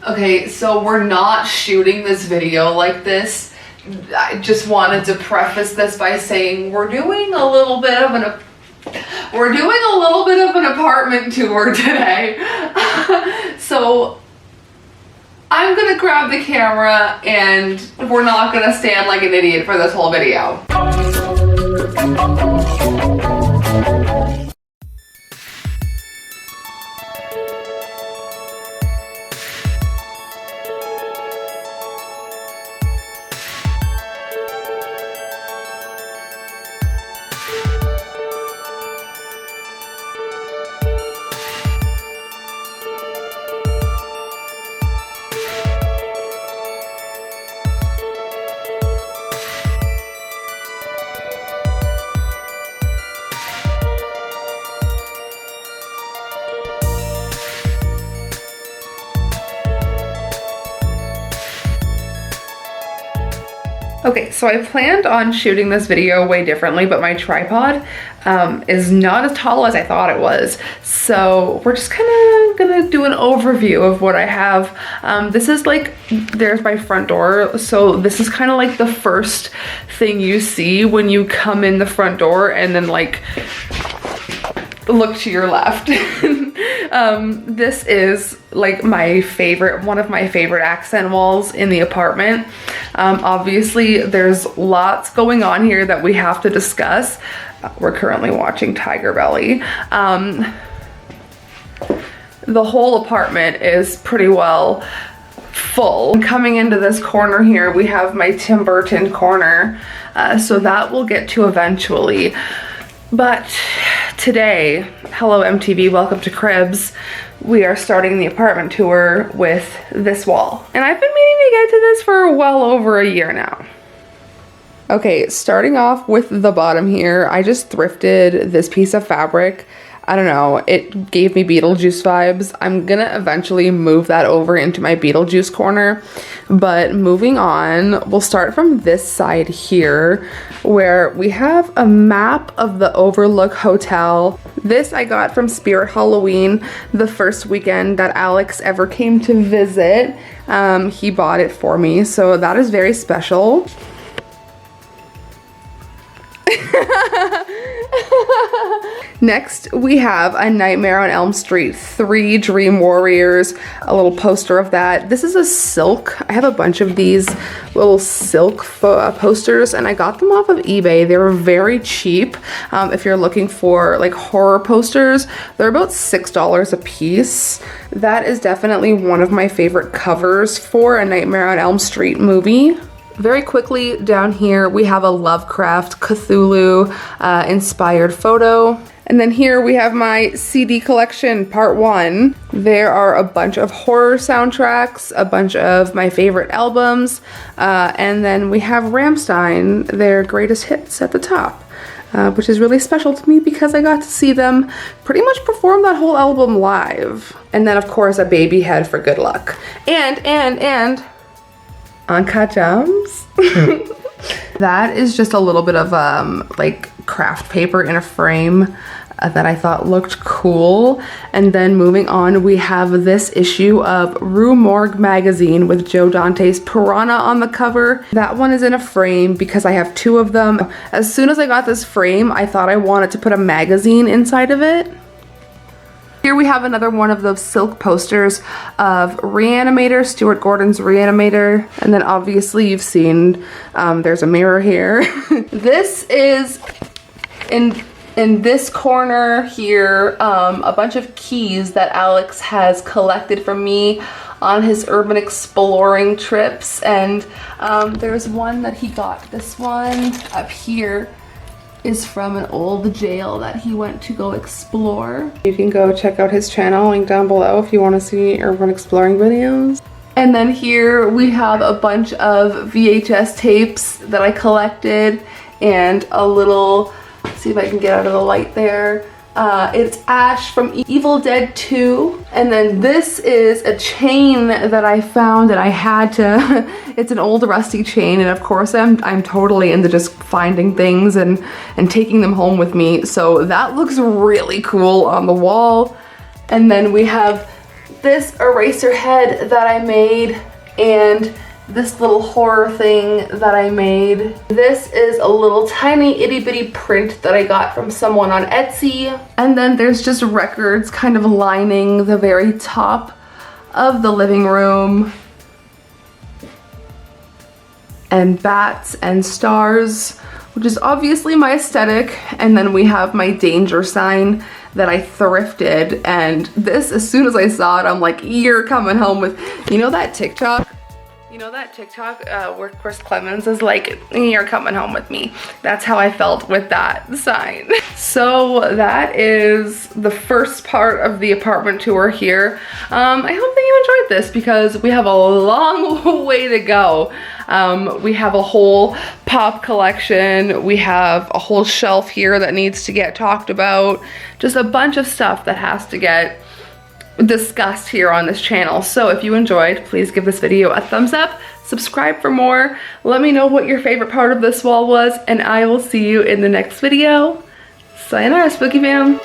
Okay, so we're not shooting this video like this. I just wanted to preface this by saying we're doing a little bit of an apartment tour today. So I'm gonna grab the camera and we're not gonna stand like an idiot for this whole video. Okay, so I planned on shooting this video way differently, but my tripod is not as tall as I thought it was. So we're just kind of gonna do an overview of what I have. This is like, there's my front door. So this is kind of like the first thing you see when you come in the front door and then like look to your left. This is like one of my favorite accent walls in the apartment. Obviously there's lots going on here that we have to discuss. We're currently watching Tiger Belly. The whole apartment is pretty well full. Coming into this corner here, we have my Tim Burton corner. So that we'll get to eventually. But today, hello MTV, welcome to Cribs. We are starting the apartment tour with this wall. And I've been meaning to get to this for well over a year now. Okay, starting off with the bottom here, I just thrifted this piece of fabric. I don't know, it gave me Beetlejuice vibes. I'm gonna eventually move that over into my Beetlejuice corner. But moving on, we'll start from this side here where we have a map of the Overlook Hotel. This I got from Spirit Halloween the first weekend that Alex ever came to visit. He bought it for me, so that is very special. Next, we have A Nightmare on Elm Street 3 Dream Warriors, a little poster of that. This is a silk. I have a bunch of these little silk posters and I got them off of eBay. They were very cheap. If you're looking for like horror posters, they're about $6 a piece. That is definitely one of my favorite covers for A Nightmare on Elm Street movie. Very quickly down here we have a Lovecraft Cthulhu inspired photo. And then here we have my CD collection part 1. There are a bunch of horror soundtracks, a bunch of my favorite albums, and then we have Rammstein, their greatest hits at the top, which is really special to me because I got to see them pretty much perform that whole album live. And then of course a baby head for good luck. And Uncut Gems. That is just a little bit of like craft paper in a frame that I thought looked cool. And then moving on, we have this issue of Rue Morgue magazine with Joe Dante's Piranha on the cover. That one is in a frame because I have 2 of them. As soon as I got this frame, I thought I wanted to put a magazine inside of it. Here we have another one of those silk posters of Reanimator, Stuart Gordon's Reanimator. And then obviously you've seen, there's a mirror here. This is, in this corner here, a bunch of keys that Alex has collected from me on his urban exploring trips. And there's one that he got. This one up here is from an old jail that he went to go explore. You can go check out his channel, link down below if you want to see urban exploring videos. And then here we have a bunch of VHS tapes that I collected and a little, let's see if I can get out of the light there. It's Ash from Evil Dead 2. And then this is a chain that I found that I had to, it's an old rusty chain, and of course I'm totally into just finding things and taking them home with me. So that looks really cool on the wall. And then we have this eraser head that I made and this little horror thing that I made. This is a little tiny itty bitty print that I got from someone on Etsy. And then there's just records kind of lining the very top of the living room. And bats and stars, which is obviously my aesthetic. And then we have my danger sign that I thrifted. And this, as soon as I saw it, I'm like, you're coming home with, you know that TikTok? You know that TikTok where Chris Clemens is like, you're coming home with me. That's how I felt with that sign. So that is the first part of the apartment tour here. I hope that you enjoyed this because we have a long way to go. We have a whole pop collection. We have a whole shelf here that needs to get talked about. Just a bunch of stuff that has to get discussed here on this channel. So if you enjoyed, please give this video a thumbs up, subscribe for more, let me know what your favorite part of this wall was, and I will see you in the next video. Sayonara, Spooky fam.